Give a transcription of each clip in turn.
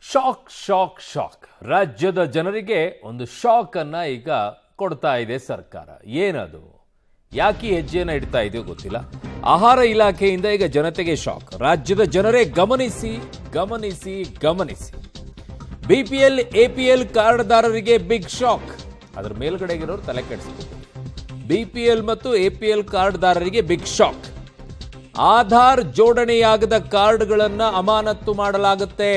Shock shock shock ರಾಜ್ಯದ ಜನರಿಗೆ ಒಂದು ಶಾಕ್ ಅನ್ನ ಈಗ ಕೊಡ್ತಾ ಇದೆ ಸರ್ಕಾರ. ಏನದು, ಯಾಕೆ ಹೆಜ್ಜೆಯನ್ನು ಇಡ್ತಾ ಇದೆಯೋ ಗೊತ್ತಿಲ್ಲ. ಆಹಾರ ಇಲಾಖೆಯಿಂದ ಈಗ ಜನತೆಗೆ ಶಾಕ್. ರಾಜ್ಯದ ಜನರೇ ಗಮನಿಸಿ ಗಮನಿಸಿ ಗಮನಿಸಿ. ಬಿಪಿಎಲ್ ಎಪಿಎಲ್ ಕಾರ್ಡ್ದಾರರಿಗೆ ಬಿಗ್ ಶಾಕ್. ಅದರ ಮೇಲ್ಗಡೆಗಿರೋರು ತಲೆ ಕೆಡಿಸ್ಬೇಕು. ಬಿಪಿಎಲ್ ಮತ್ತು ಎಪಿಎಲ್ ಕಾರ್ಡ್ದಾರರಿಗೆ ಬಿಗ್ ಶಾಕ್. ಆಧಾರ್ ಜೋಡಣೆಯಾಗದ ಕಾರ್ಡ್ಗಳನ್ನ ಅಮಾನತ್ತು ಮಾಡಲಾಗುತ್ತೆ.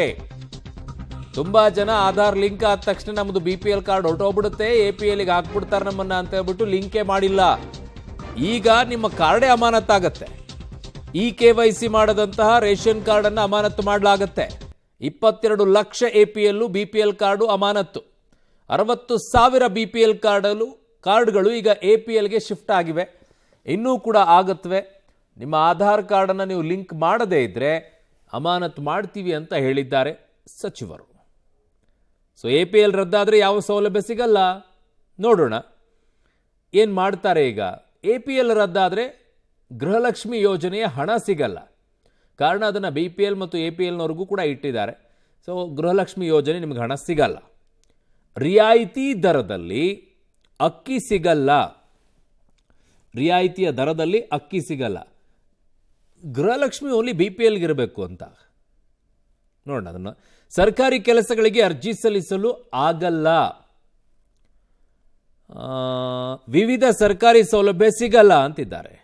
ತುಂಬಾ ಜನ ಆಧಾರ್ ಲಿಂಕ್ ಆದ ತಕ್ಷಣ ನಮ್ಮದು ಬಿಪಿಎಲ್ ಕಾರ್ಡ್ ಹೊರಟೋಗ್ಬಿಡುತ್ತೆ, ಎಪಿಎಲ್ಗೆ ಹಾಕ್ಬಿಡ್ತಾರೆ ನಮ್ಮನ್ನ ಅಂತ ಹೇಳ್ಬಿಟ್ಟು ಲಿಂಕೇ ಮಾಡಿಲ್ಲ. ಈಗ ನಿಮ್ಮ ಕಾರ್ಡೇ ಅಮಾನತ್ತಾಗತ್ತೆ. KYC ಮಾಡದಂತಹ ರೇಷನ್ ಕಾರ್ಡ್ ಅನ್ನು ಅಮಾನತ್ತು ಮಾಡಲಾಗುತ್ತೆ. 22 ಲಕ್ಷ ಎಪಿಎಲ್ ಬಿಪಿಎಲ್ ಕಾರ್ಡು ಅಮಾನತ್ತು. 60,000 ಬಿಪಿಎಲ್ ಕಾರ್ಡ್ಗಳು ಈಗ ಎಪಿಎಲ್ಗೆ ಶಿಫ್ಟ್ ಆಗಿವೆ. ಇನ್ನೂ ಕೂಡ ಆಗತ್ವೆ. ನಿಮ್ಮ ಆಧಾರ್ ಕಾರ್ಡನ್ನು ನೀವು ಲಿಂಕ್ ಮಾಡದೇ ಇದ್ರೆ ಅಮಾನತ್ತು ಮಾಡ್ತೀವಿ ಅಂತ ಹೇಳಿದ್ದಾರೆ ಸಚಿವರು. ಸೊ ಎಪಿಎಲ್ ರದ್ದಾದರೆ ಯಾವ ಸೌಲಭ್ಯ ಸಿಗಲ್ಲ. ನೋಡೋಣ ಏನು ಮಾಡ್ತಾರೆ. ಈಗ ಎಪಿಎಲ್ ರದ್ದಾದರೆ ಗೃಹಲಕ್ಷ್ಮಿ ಯೋಜನೆಯ ಹಣ ಸಿಗಲ್ಲ. ಕಾರಣ ಅದನ್ನು ಬಿಪಿಎಲ್ ಮತ್ತು ಎಪಿಎಲ್ನವರೆಗೂ ಕೂಡ ಇಟ್ಟಿದ್ದಾರೆ. ಸೊ ಗೃಹಲಕ್ಷ್ಮಿ ಯೋಜನೆ ನಿಮಗೆ ಹಣ ಸಿಗಲ್ಲ. ರಿಯಾಯಿತಿ ದರದಲ್ಲಿ ಅಕ್ಕಿ ಸಿಗಲ್ಲ. ರಿಯಾಯಿತಿಯ ದರದಲ್ಲಿ ಅಕ್ಕಿ ಸಿಗಲ್ಲ. ಗೃಹಲಕ್ಷ್ಮಿ ಓನ್ಲಿ ಬಿಪಿಎಲ್ಗೆ ಇರಬೇಕು ಅಂತ. ನೋಡೋಣ ಅದನ್ನು. ಸರ್ಕಾರಿ ಕೆಲಸಗಳಿಗೆ ಅರ್ಜಿ ಸಲ್ಲಿಸಲು ಆಗಲ್ಲ. ವಿವಿಧ ಸರ್ಕಾರಿ ಸೌಲಭ್ಯ ಸಿಗಲ್ಲ ಅಂತಿದ್ದಾರೆ.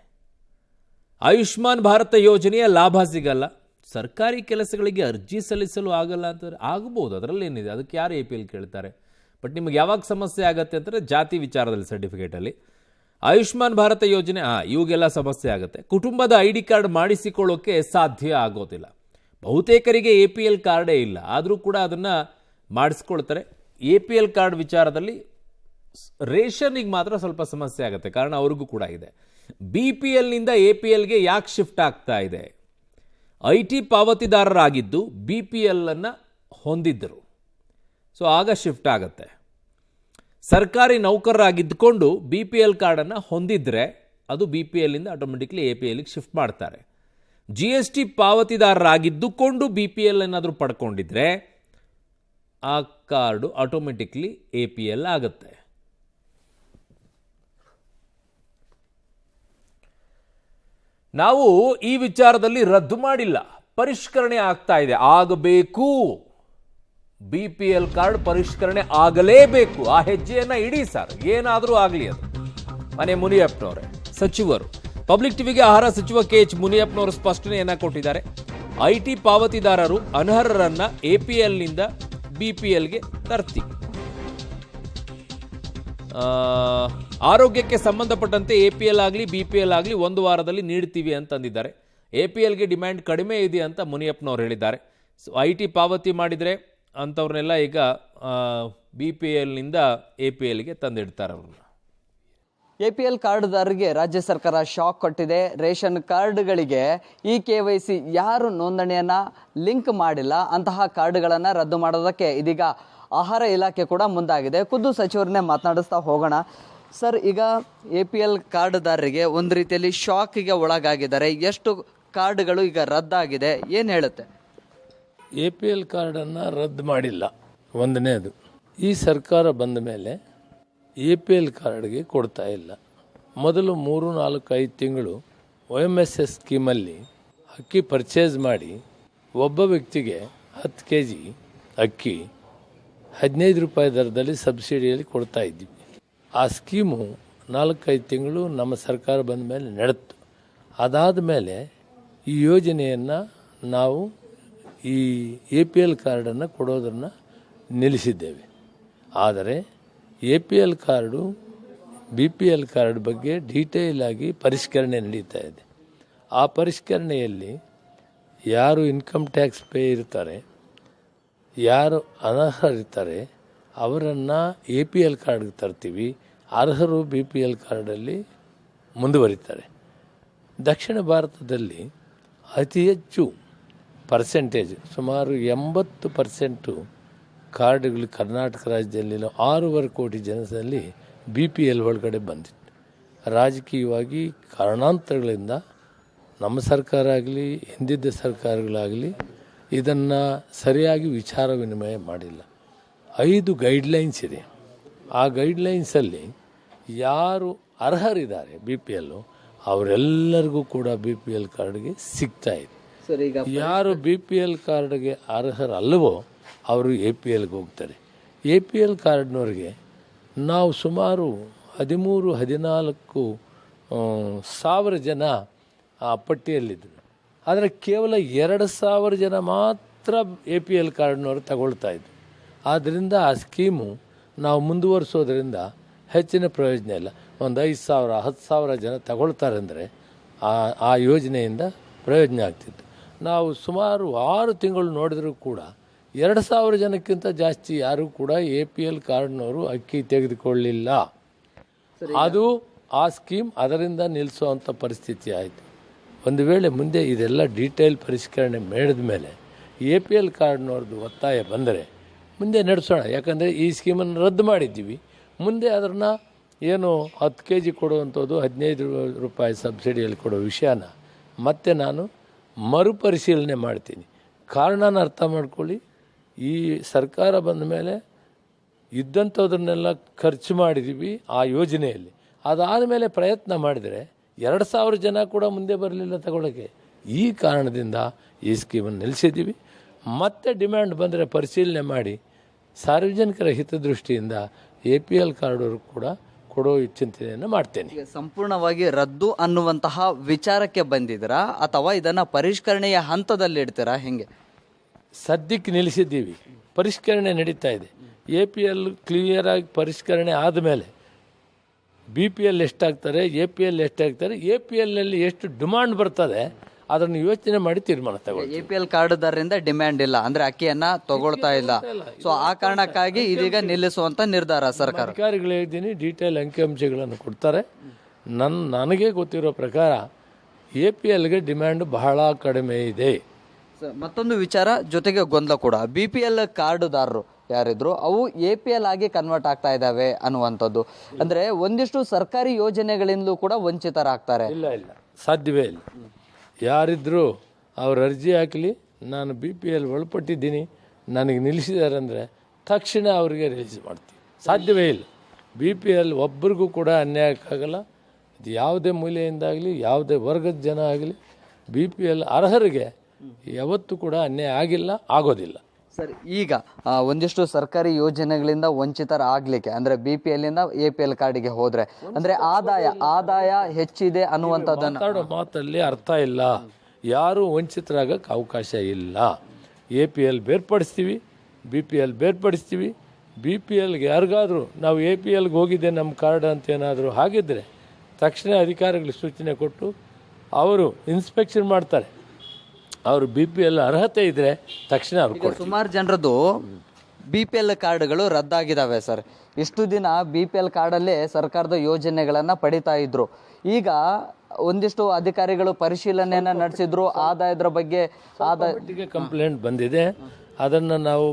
ಆಯುಷ್ಮಾನ್ ಭಾರತ ಯೋಜನೆಯ ಲಾಭ ಸಿಗಲ್ಲ. ಸರ್ಕಾರಿ ಕೆಲಸಗಳಿಗೆ ಅರ್ಜಿ ಸಲ್ಲಿಸಲು ಆಗಲ್ಲ ಅಂತಂದರೆ ಆಗಬಹುದು, ಅದರಲ್ಲೇನಿದೆ, ಅದಕ್ಕೆ ಯಾರು ಎಪಿಎಲ್ ಕೇಳ್ತಾರೆ. ಬಟ್ ನಿಮಗೆ ಯಾವಾಗ ಸಮಸ್ಯೆ ಆಗುತ್ತೆ ಅಂತಂದರೆ ಜಾತಿ ವಿಚಾರದಲ್ಲಿ ಸರ್ಟಿಫಿಕೇಟಲ್ಲಿ. ಆಯುಷ್ಮಾನ್ ಭಾರತ ಯೋಜನೆ ಇವಾಗೆಲ್ಲ ಸಮಸ್ಯೆ ಆಗುತ್ತೆ. ಕುಟುಂಬದ ID ಕಾರ್ಡ್ ಮಾಡಿಸಿಕೊಳ್ಳೋಕ್ಕೆ ಸಾಧ್ಯ ಆಗೋದಿಲ್ಲ. ಬಹುತೇಕರಿಗೆ ಎಪಿಎಲ್ ಕಾರ್ಡೇ ಇಲ್ಲ, ಆದರೂ ಕೂಡ ಅದನ್ನು ಮಾಡಿಸ್ಕೊಳ್ತಾರೆ. ಎಪಿಎಲ್ ಕಾರ್ಡ್ ವಿಚಾರದಲ್ಲಿ ರೇಷನ್ನಿಗೆ ಮಾತ್ರ ಸ್ವಲ್ಪ ಸಮಸ್ಯೆ ಆಗುತ್ತೆ, ಕಾರಣ ಅವ್ರಿಗೂ ಕೂಡ ಇದೆ. ಬಿಪಿಎಲ್ನಿಂದ ಎಪಿಎಲ್ಗೆ ಯಾಕೆ ಶಿಫ್ಟ್ ಆಗ್ತಾ ಇದೆ? IT ಪಾವತಿದಾರರಾಗಿದ್ದು ಬಿಪಿಎಲ್ ಅನ್ನು ಹೊಂದಿದ್ದರು. ಸೊ ಆಗ ಶಿಫ್ಟ್ ಆಗುತ್ತೆ. ಸರ್ಕಾರಿ ನೌಕರರಾಗಿದ್ದುಕೊಂಡು ಬಿಪಿಎಲ್ ಕಾರ್ಡನ್ನು ಹೊಂದಿದ್ರೆ ಅದು ಬಿಪಿಎಲ್ನಿಂದ ಆಟೋಮೆಟಿಕ್ಲಿ ಎಪಿಎಲ್ಗೆ ಶಿಫ್ಟ್ ಮಾಡ್ತಾರೆ. GST ಪಾವತಿದಾರರಾಗಿದ್ದುಕೊಂಡು ಬಿಪಿಎಲ್ ಏನಾದರೂ ಪಡ್ಕೊಂಡಿದ್ರೆ ಆ ಕಾರ್ಡು ಆಟೋಮೆಟಿಕ್ಲಿ ಎಪಿಎಲ್ ಆಗುತ್ತೆ. ನಾವು ಈ ವಿಚಾರದಲ್ಲಿ ರದ್ದು ಮಾಡಿಲ್ಲ, ಪರಿಷ್ಕರಣೆ ಆಗ್ತಾ ಇದೆ. ಆಗಬೇಕು. ಬಿಪಿಎಲ್ ಕಾರ್ಡ್ ಪರಿಷ್ಕರಣೆ ಆಗಲೇಬೇಕು. ಆ ಹೆಜ್ಜೆಯನ್ನು ಇಡಿ ಸರ್, ಏನಾದರೂ ಆಗಲಿ ಅದು. ಮನೆ ಮುನಿಯಪ್ಪನವರೇ ಸಚಿವರು ಪಬ್ಲಿಕ್ ಟಿವಿಗೆ ಆಹಾರ ಸಚಿವ KH ಮುನಿಯಪ್ಪನವರು ಸ್ಪಷ್ಟನೆಯನ್ನ ಕೊಟ್ಟಿದ್ದಾರೆ. IT ಪಾವತಿದಾರರು ಅನರ್ಹರನ್ನ ಎಪಿಎಲ್ನಿಂದ ಬಿಪಿಎಲ್ಗೆ ತರ್ತೀವಿ. ಆರೋಗ್ಯಕ್ಕೆ ಸಂಬಂಧಪಟ್ಟಂತೆ ಎಪಿಎಲ್ ಆಗಲಿ ಬಿಪಿಎಲ್ ಆಗಲಿ 1 ವಾರದಲ್ಲಿ ನೀಡ್ತೀವಿ ಅಂತಂದಿದ್ದಾರೆ. ಎಪಿಎಲ್ಗೆ ಡಿಮ್ಯಾಂಡ್ ಕಡಿಮೆ ಇದೆ ಅಂತ ಮುನಿಯಪ್ಪನವರು ಹೇಳಿದ್ದಾರೆ. ಸೊ IT ಪಾವತಿ ಮಾಡಿದರೆ ಅಂಥವ್ರನ್ನೆಲ್ಲ ಈಗ ಬಿಪಿಎಲ್ನಿಂದ ಎಪಿಎಲ್ಗೆ ತಂದಿಡ್ತಾರೆ. ಅವ್ರನ್ನ ಎಪಿಎಲ್ ಕಾರ್ಡ್ದಾರರಿಗೆ ರಾಜ್ಯ ಸರ್ಕಾರ ಶಾಕ್ ಕೊಟ್ಟಿದೆ. ರೇಷನ್ ಕಾರ್ಡ್ಗಳಿಗೆ KYC ಯಾರು ನೋಂದಣಿಯನ್ನು ಲಿಂಕ್ ಮಾಡಿಲ್ಲ ಅಂತಹ ಕಾರ್ಡ್ಗಳನ್ನು ರದ್ದು ಮಾಡೋದಕ್ಕೆ ಇದೀಗ ಆಹಾರ ಇಲಾಖೆ ಕೂಡ ಮುಂದಾಗಿದೆ. ಖುದ್ದು ಸಚಿವರನ್ನೇ ಮಾತನಾಡಿಸ್ತಾ ಹೋಗೋಣ. ಸರ್, ಈಗ ಎಪಿಎಲ್ ಕಾರ್ಡ್ದಾರರಿಗೆ ಒಂದು ರೀತಿಯಲ್ಲಿ ಶಾಕಿಗೆ ಒಳಗಾಗಿದ್ದಾರೆ. ಎಷ್ಟು ಕಾರ್ಡ್ಗಳು ಈಗ ರದ್ದಾಗಿದೆ, ಏನು ಹೇಳುತ್ತೆ? ಎಪಿಎಲ್ ಕಾರ್ಡನ್ನು ರದ್ದು ಮಾಡಿಲ್ಲ. ಒಂದನೇದು, ಈ ಸರ್ಕಾರ ಬಂದ ಮೇಲೆ ಎಪಿಎಲ್ ಕಾರ್ಡ್ಗೆ ಕೊಡ್ತಾ ಇಲ್ಲ. ಮೊದಲು 3-4-5 ತಿಂಗಳು OMSS ಸ್ಕೀಮಲ್ಲಿ ಅಕ್ಕಿ ಪರ್ಚೇಸ್ ಮಾಡಿ ಒಬ್ಬ ವ್ಯಕ್ತಿಗೆ 10 kg ಅಕ್ಕಿ 15 ರೂಪಾಯಿ ದರದಲ್ಲಿ ಸಬ್ಸಿಡಿಯಲ್ಲಿ ಕೊಡ್ತಾ ಇದ್ವಿ. ಆ ಸ್ಕೀಮು 4-5 ತಿಂಗಳು ನಮ್ಮ ಸರ್ಕಾರ ಬಂದ ಮೇಲೆ ನಡೆತು. ಅದಾದ ಮೇಲೆ ಈ ಯೋಜನೆಯನ್ನು ನಾವು ಈ ಎಪಿಎಲ್ ಕಾರ್ಡನ್ನು ಕೊಡೋದನ್ನು ನಿಲ್ಲಿಸಿದ್ದೇವೆ. ಆದರೆ ಎಪಿಎಲ್ ಕಾರ್ಡು ಬಿಪಿಎಲ್ ಕಾರ್ಡ್ ಬಗ್ಗೆ ಡೀಟೇಲ್ ಆಗಿ ಪರಿಷ್ಕರಣೆ ನಡೀತಾ ಇದೆ. ಆ ಪರಿಷ್ಕರಣೆಯಲ್ಲಿ ಯಾರು ಇನ್ಕಮ್ ಟ್ಯಾಕ್ಸ್ ಪೇ ಇರ್ತಾರೆ, ಯಾರು ಅನರ್ಹರಿರ್ತಾರೆ ಅವರನ್ನು ಎಪಿಎಲ್ ಕಾರ್ಡ್ಗೆ ತರ್ತೀವಿ. ಅರ್ಹರು ಬಿಪಿಎಲ್ ಕಾರ್ಡಲ್ಲಿ ಮುಂದುವರಿತಾರೆ. ದಕ್ಷಿಣ ಭಾರತದಲ್ಲಿ ಅತಿ ಹೆಚ್ಚು ಪರ್ಸೆಂಟೇಜ್, ಸುಮಾರು 80% ಕಾರ್ಡ್ಗಳು ಕರ್ನಾಟಕ ರಾಜ್ಯದಲ್ಲಿನ 6.5 ಕೋಟಿ ಜನರಲ್ಲಿ ಬಿಪಿಎಲ್ ಒಳಗಡೆ ಬಂದಿತ್ತು. ರಾಜಕೀಯವಾಗಿ ಕಾರಣಾಂತರಗಳಿಂದ ನಮ್ಮ ಸರ್ಕಾರ ಆಗಲಿ ಹಿಂದಿದ್ದ ಸರ್ಕಾರಗಳಾಗಲಿ ಇದನ್ನು ಸರಿಯಾಗಿ ವಿಚಾರ ವಿನಿಮಯ ಮಾಡಿಲ್ಲ. 5 ಗೈಡ್ಲೈನ್ಸ್ ಇದೆ. ಆ ಗೈಡ್ಲೈನ್ಸಲ್ಲಿ ಯಾರು ಅರ್ಹರಿದ್ದಾರೆ BPL ಅವರೆಲ್ಲರಿಗೂ ಕೂಡ BPL ಕಾರ್ಡ್ಗೆ ಸಿಗ್ತಾ ಇದೆ. ಸರ್, ಈಗ ಯಾರು BPL ಕಾರ್ಡ್ಗೆ ಅರ್ಹರಲ್ಲವೋ ಅವರು APLಗೆ ಹೋಗ್ತಾರೆ. APL ಕಾರ್ಡ್ನವ್ರಿಗೆ ನಾವು ಸುಮಾರು 13-14 ಸಾವಿರ ಜನ ಆ ಪಟ್ಟಿಯಲ್ಲಿದ್ದರು. ಆದರೆ ಕೇವಲ 2,000 ಜನ ಮಾತ್ರ APL ಕಾರ್ಡ್ನವರು ತಗೊಳ್ತಾ ಇದ್ರು. ಆದ್ದರಿಂದ ಆ ಸ್ಕೀಮು ನಾವು ಮುಂದುವರಿಸೋದ್ರಿಂದ ಹೆಚ್ಚಿನ ಪ್ರಯೋಜನ ಇಲ್ಲ. ಒಂದು 5,000 10,000 ಜನ ತಗೊಳ್ತಾರೆ ಅಂದರೆ ಆ ಯೋಜನೆಯಿಂದ ಪ್ರಯೋಜನ ಆಗ್ತಿತ್ತು. ನಾವು ಸುಮಾರು 6 ತಿಂಗಳು ನೋಡಿದರೂ ಕೂಡ 2,000 ಜನಕ್ಕಿಂತ ಜಾಸ್ತಿ ಯಾರೂ ಕೂಡ APL ಕಾರ್ಡ್ನವರು ಅಕ್ಕಿ ತೆಗೆದುಕೊಳ್ಳಿಲ್ಲ. ಅದು ಆ ಸ್ಕೀಮ್ ಅದರಿಂದ ನಿಲ್ಲಿಸುವಂಥ ಪರಿಸ್ಥಿತಿ ಆಯಿತು. ಒಂದು ವೇಳೆ ಮುಂದೆ ಇದೆಲ್ಲ ಡೀಟೇಲ್ ಪರಿಷ್ಕರಣೆ ಮಾಡಿದ ಮೇಲೆ APL ಕಾರ್ಡ್ನವ್ರದ್ದು ಒತ್ತಾಯ ಬಂದರೆ ಮುಂದೆ ನಡೆಸೋಣ. ಯಾಕಂದರೆ ಈ ಸ್ಕೀಮನ್ನು ರದ್ದು ಮಾಡಿದ್ದೀವಿ. ಮುಂದೆ ಅದನ್ನು ಏನು 10 kg ಕೊಡುವಂಥದ್ದು 15 ರೂಪಾಯಿ ಸಬ್ಸಿಡಿಯಲ್ಲಿ ಕೊಡೋ ವಿಷಯನ ಮತ್ತೆ ನಾನು ಮರುಪರಿಶೀಲನೆ ಮಾಡ್ತೀನಿ. ಕಾರಣನ ಅರ್ಥ ಮಾಡ್ಕೊಳ್ಳಿ. ಈ ಸರ್ಕಾರ ಬಂದ ಮೇಲೆ ಇದ್ದಂಥದನ್ನೆಲ್ಲ ಖರ್ಚು ಮಾಡಿದ್ದೀವಿ ಆ ಯೋಜನೆಯಲ್ಲಿ. ಅದಾದ ಮೇಲೆ ಪ್ರಯತ್ನ ಮಾಡಿದರೆ 2,000 ಜನ ಕೂಡ ಮುಂದೆ ಬರಲಿಲ್ಲ ತಗೊಳ್ಳೋಕ್ಕೆ. ಈ ಕಾರಣದಿಂದ ಈ ಸ್ಕೀಮನ್ನು ನಿಲ್ಲಿಸಿದ್ದೀವಿ. ಮತ್ತೆ ಡಿಮ್ಯಾಂಡ್ ಬಂದರೆ ಪರಿಶೀಲನೆ ಮಾಡಿ ಸಾರ್ವಜನಿಕರ ಹಿತದೃಷ್ಟಿಯಿಂದ APL ಕಾರ್ಡವರು ಕೂಡ ಕೊಡೋ ಚಿಂತನೆಯನ್ನು ಮಾಡ್ತೇನೆ. ಈಗ ಸಂಪೂರ್ಣವಾಗಿ ರದ್ದು ಅನ್ನುವಂತಹ ವಿಚಾರಕ್ಕೆ ಬಂದಿದ್ದೀರಾ ಅಥವಾ ಇದನ್ನು ಪರಿಷ್ಕರಣೆಯ ಹಂತದಲ್ಲಿ ಇಡ್ತೀರಾ? ಹೆಂಗೆ? ಸದ್ಯಕ್ಕೆ ನಿಲ್ಲಿಸಿದ್ದೀವಿ. ಪರಿಷ್ಕರಣೆ ನಡೀತಾ ಇದೆ. APL ಕ್ಲಿಯರಾಗಿ ಪರಿಷ್ಕರಣೆ ಆದಮೇಲೆ BPL ಎಷ್ಟಾಗ್ತಾರೆ, APL ಎಷ್ಟಾಗ್ತಾರೆ, APLನಲ್ಲಿ ಎಷ್ಟು ಡಿಮಾಂಡ್ ಬರ್ತದೆ ಅದನ್ನು ಯೋಚನೆ ಮಾಡಿ ತೀರ್ಮಾನ ತಗೊಳ್ಳಿ. APL ಕಾರ್ಡ್ದಾರರಿಂದ ಡಿಮ್ಯಾಂಡ್ ಇಲ್ಲ ಅಂದ್ರೆ ಅಕ್ಕಿಯನ್ನ ತಗೊಳ್ತಾ ಇಲ್ಲ. ಸೊ ಆ ಕಾರಣಕ್ಕಾಗಿ ಇದೀಗ ನಿಲ್ಲಿಸುವಂತ ನಿರ್ಧಾರ ಸರ್ಕಾರ. ಅಧಿಕಾರಿಗಳು ಹೇಳಿದ್ದೀನಿ, ಡೀಟೇಲ್ ಅಂಕಿಅಂಶಗಳನ್ನು ಕೊಡ್ತಾರೆ. ನನಗೆ ಗೊತ್ತಿರೋ ಪ್ರಕಾರ APLಗೆ ಡಿಮ್ಯಾಂಡ್ ಬಹಳ ಕಡಿಮೆ ಇದೆ. ಮತ್ತೊಂದು ವಿಚಾರ ಜೊತೆಗೆ ಗೊಂದಲ ಕೂಡ, BPL ಕಾರ್ಡುದಾರರು ಯಾರಿದ್ರು ಅವು APL ಆಗಿ ಕನ್ವರ್ಟ್ ಆಗ್ತಾ ಇದ್ದಾವೆ ಅನ್ನುವಂಥದ್ದು. ಅಂದ್ರೆ ಒಂದಿಷ್ಟು ಸರ್ಕಾರಿ ಯೋಜನೆಗಳಿಂದಲೂ ಕೂಡ ವಂಚಿತರಾಗ್ತಾರೆ. ಇಲ್ಲ, ಸಾಧ್ಯವೇ ಇಲ್ಲ. ಯಾರಿದ್ರು ಅವ್ರ ಅರ್ಜಿ ಹಾಕಲಿ, ನಾನು BPL ಒಳಪಟ್ಟಿದ್ದೀನಿ, ನನಗೆ ನಿಲ್ಲಿಸಿದ್ದಾರೆ ಅಂದರೆ ತಕ್ಷಣ ಅವರಿಗೆ ರಿಲೀಸ್ ಮಾಡ್ತೀವಿ. ಸಾಧ್ಯವೇ ಇಲ್ಲ. BPL ಒಬ್ಬರಿಗೂ ಕೂಡ ಅನ್ಯಾಯಕ್ಕಾಗಲ್ಲ. ಇದು ಯಾವುದೇ ಮೂಲೆಯಿಂದಾಗಲಿ ಯಾವುದೇ ವರ್ಗದ ಜನ ಆಗಲಿ BPL ಅರ್ಹರಿಗೆ ಯಾವತ್ತೂ ಕೂಡ ಅನ್ಯಾಯ ಆಗಿಲ್ಲ, ಆಗೋದಿಲ್ಲ. ಸರ್, ಈಗ ಒಂದಿಷ್ಟು ಸರ್ಕಾರಿ ಯೋಜನೆಗಳಿಂದ ವಂಚಿತರಾಗಲಿಕ್ಕೆ ಅಂದ್ರೆ BPL ಇಂದ APL ಕಾರ್ಡಿಗೆ ಹೋದ್ರೆ ಅಂದ್ರೆ ಆದಾಯ ಹೆಚ್ಚಿದೆ ಅನ್ನುವಂಥದ್ದನ್ನು ಮಾತಾಡೋ ಮಾತಲ್ಲಿ ಅರ್ಥ ಇಲ್ಲ. ಯಾರು ವಂಚಿತರಾಗಕ್ಕೆ ಅವಕಾಶ ಇಲ್ಲ. APL ಬೇರ್ಪಡಿಸ್ತೀವಿ, BPL ಬೇರ್ಪಡಿಸ್ತೀವಿ. BPLಗೆ ಯಾರಿಗಾದರೂ ನಾವು APLಗೆ ಹೋಗಿದ್ದೆ ನಮ್ಮ ಕಾರ್ಡ್ ಅಂತ ಏನಾದರೂ ಹಾಗಿದ್ದರೆ ತಕ್ಷಣ ಅಧಿಕಾರಿಗಳಿಗೆ ಸೂಚನೆ ಕೊಟ್ಟು ಅವರು ಇನ್ಸ್ಪೆಕ್ಷನ್ ಮಾಡ್ತಾರೆ. ಅವರು BPL ಅರ್ಹತೆ ಇದ್ರೆ ತಕ್ಷಣ ಅವ್ರು. ಸುಮಾರು ಜನರದ್ದು BPL ಕಾರ್ಡ್ಗಳು ರದ್ದಾಗಿದ್ದಾವೆ ಸರ್. ಇಷ್ಟು ದಿನ BPL ಕಾರ್ಡಲ್ಲೇ ಸರ್ಕಾರದ ಯೋಜನೆಗಳನ್ನ ಪಡಿತಾ ಇದ್ರು. ಈಗ ಒಂದಿಷ್ಟು ಅಧಿಕಾರಿಗಳು ಪರಿಶೀಲನೆಯನ್ನ ನಡೆಸಿದ್ರು. ಆದಾಯದ ಬಗ್ಗೆ ಕಂಪ್ಲೇಂಟ್ ಬಂದಿದೆ. ಅದನ್ನು ನಾವು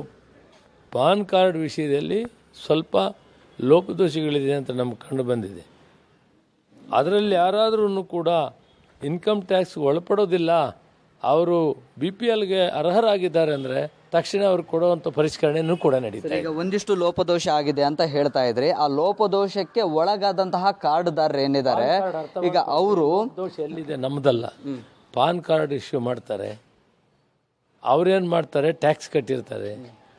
ಪಾನ್ ಕಾರ್ಡ್ ವಿಷಯದಲ್ಲಿ ಸ್ವಲ್ಪ ಲೋಪದೋಷಗಳಿದೆ ಅಂತ ನಮ್ಗೆ ಕಂಡು ಬಂದಿದೆ. ಅದರಲ್ಲಿ ಯಾರಾದ್ರೂ ಕೂಡ ಇನ್ಕಮ್ ಟ್ಯಾಕ್ಸ್ ಒಳಪಡೋದಿಲ್ಲ, ಅವರು BPLಗೆ ಅರ್ಹರಾಗಿದ್ದಾರೆ ಅಂದರೆ ತಕ್ಷಣ ಅವ್ರು ಕೊಡುವಂಥ ಪರಿಷ್ಕರಣೆಯೂ ಕೂಡ ನಡೀತಾರೆ. ಈಗ ಒಂದಿಷ್ಟು ಲೋಪದೋಷ ಆಗಿದೆ ಅಂತ ಹೇಳ್ತಾ ಇದ್ರಿ. ಆ ಲೋಪದೋಷಕ್ಕೆ ಒಳಗಾದಂತಹ ಕಾರ್ಡ್ದಾರರು ಏನಿದ್ದಾರೆ ಈಗ ಅವರು ದೋಷ ಎಲ್ಲಿದೆ? ನಮ್ಮದಲ್ಲ. ಪಾನ್ ಕಾರ್ಡ್ ಇಶ್ಯೂ ಮಾಡ್ತಾರೆ, ಅವ್ರೇನು ಮಾಡ್ತಾರೆ, ಟ್ಯಾಕ್ಸ್ ಕಟ್ಟಿರ್ತಾರೆ.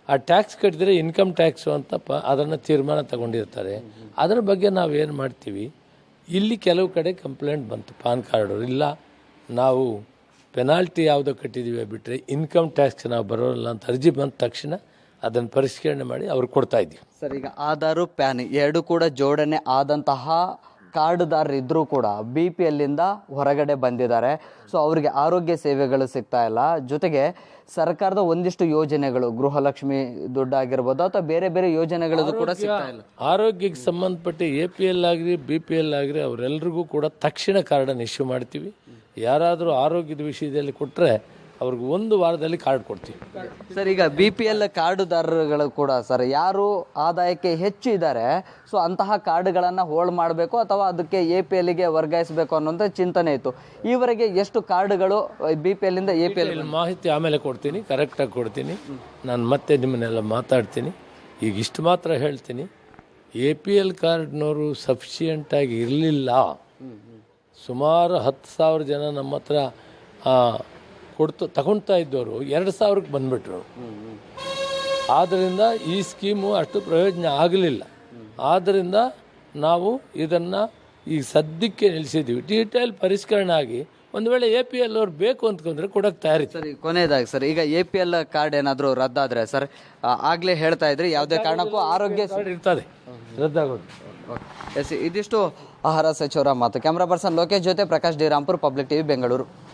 ಆ ಟ್ಯಾಕ್ಸ್ ಕಟ್ಟಿದ್ರೆ ಇನ್ಕಮ್ ಟ್ಯಾಕ್ಸು ಅಂತ ಅದನ್ನು ತೀರ್ಮಾನ ತಗೊಂಡಿರ್ತಾರೆ. ಅದರ ಬಗ್ಗೆ ನಾವೇನು ಮಾಡ್ತೀವಿ, ಇಲ್ಲಿ ಕೆಲವು ಕಡೆ ಕಂಪ್ಲೇಂಟ್ ಬಂತು, ಪಾನ್ ಕಾರ್ಡು ಇಲ್ಲ, ನಾವು ಪೆನಾಲ್ಟಿ ಯಾವುದೋ ಕಟ್ಟಿದ್ದೀವಿ ಬಿಟ್ಟರೆ ಇನ್ಕಮ್ ಟ್ಯಾಕ್ಸ್ ನಾವು ಬರೋಲ್ಲ ಅಂತ ಅರ್ಜಿ ಬಂದ ತಕ್ಷಣ ಅದನ್ನು ಪರಿಷ್ಕರಣೆ ಮಾಡಿ ಅವ್ರು ಕೊಡ್ತಾ ಇದ್ದೀವಿ. ಸರ್, ಈಗ ಆಧಾರು ಪ್ಯಾನ್ ಎರಡು ಕೂಡ ಜೋಡಣೆ ಆದಂತಹ ಕಾರ್ಡ್ದಾರರು ಇದ್ರೂ ಕೂಡ BPL ಇಂದ ಹೊರಗಡೆ ಬಂದಿದ್ದಾರೆ. ಸೊ ಅವರಿಗೆ ಆರೋಗ್ಯ ಸೇವೆಗಳು ಸಿಗ್ತಾ ಇಲ್ಲ. ಜೊತೆಗೆ ಸರ್ಕಾರದ ಒಂದಿಷ್ಟು ಯೋಜನೆಗಳು, ಗೃಹಲಕ್ಷ್ಮಿ ದುಡ್ಡು ಆಗಿರ್ಬೋದು ಅಥವಾ ಬೇರೆ ಬೇರೆ ಯೋಜನೆಗಳದ್ದು ಕೂಡ ಸಿಗ್ತಾ ಇಲ್ಲ. ಆರೋಗ್ಯಕ್ಕೆ ಸಂಬಂಧಪಟ್ಟ APL ಆಗಲಿ BPL ಆಗಲಿ ಅವರೆಲ್ಲರಿಗೂ ಕೂಡ ತಕ್ಷಣ ಕಾರ್ಡನ್ನು ಇಶ್ಯೂ ಮಾಡ್ತೀವಿ. ಯಾರಾದರೂ ಆರೋಗ್ಯದ ವಿಷಯದಲ್ಲಿ ಕೊಟ್ಟರೆ ಅವ್ರಿಗೆ 1 ವಾರದಲ್ಲಿ ಕಾರ್ಡ್ ಕೊಡ್ತೀವಿ. ಸರ್, ಈಗ BPL ಕಾರ್ಡುದಾರರುಗಳು ಕೂಡ ಸರ್ ಯಾರು ಆದಾಯಕ್ಕೆ ಹೆಚ್ಚು ಇದ್ದಾರೆ, ಸೊ ಅಂತಹ ಕಾರ್ಡ್ಗಳನ್ನು ಹೋಲ್ಡ್ ಮಾಡಬೇಕು ಅಥವಾ ಅದಕ್ಕೆ APLಗೆ ವರ್ಗಾಯಿಸಬೇಕು ಅನ್ನೋಂಥ ಚಿಂತನೆ ಇತ್ತು. ಈವರೆಗೆ ಎಷ್ಟು ಕಾರ್ಡ್ಗಳು BPL ಇಂದ APL? ಮಾಹಿತಿ ಆಮೇಲೆ ಕೊಡ್ತೀನಿ, ಕರೆಕ್ಟಾಗಿ ಕೊಡ್ತೀನಿ. ನಾನು ಮತ್ತೆ ನಿಮ್ಮನ್ನೆಲ್ಲ ಮಾತಾಡ್ತೀನಿ. ಈಗ ಇಷ್ಟು ಮಾತ್ರ ಹೇಳ್ತೀನಿ, APL ಕಾರ್ಡ್ನವರು ಸಫಿಷಿಯೆಂಟಾಗಿ ಇರಲಿಲ್ಲ. ಸುಮಾರು 10,000 ಜನ ನಮ್ಮ ಹತ್ರ ತಗೊಳ್ತಾ ಇದ್ದವರು 2,000ಕ್ಕೆ ಬಂದುಬಿಟ್ರು. ಆದ್ದರಿಂದ ಈ ಸ್ಕೀಮು ಅಷ್ಟು ಪ್ರಯೋಜನ ಆಗಲಿಲ್ಲ. ಆದ್ದರಿಂದ ನಾವು ಇದನ್ನು ಈಗ ಸದ್ಯಕ್ಕೆ ನಿಲ್ಲಿಸಿದ್ದೀವಿ. ಡೀಟೇಲ್ ಪರಿಷ್ಕರಣೆ ಆಗಿ ಒಂದು ವೇಳೆ APL ಅವ್ರು ಬೇಕು ಅಂದ್ಕೊಂಡ್ರೆ ಕೊಡೋಕ್ಕೆ ತಯಾರಿತ್ತು. ಸರ್, ಕೊನೆಯದಾಗಿ ಸರ್, ಈಗ APL ಕಾರ್ಡ್ ಏನಾದರೂ ರದ್ದಾದರೆ ಸರ್, ಆಗಲೇ ಹೇಳ್ತಾ ಇದ್ರಿ ಯಾವುದೇ ಕಾರಣಕ್ಕೂ ಆರೋಗ್ಯ ಕಾರ್ಡ್ ಇರ್ತದೆ, ರದ್ದಾಗೋದು. ಎಸ್, ಇದಿಷ್ಟು ಆಹಾರ ಸಚಿವರ ಮಾತು. ಕ್ಯಾಮ್ರಾ ಪರ್ಸನ್ ಲೋಕೇಶ್ ಜೊತೆ Prakash D Rampur, public TV, Bengaluru.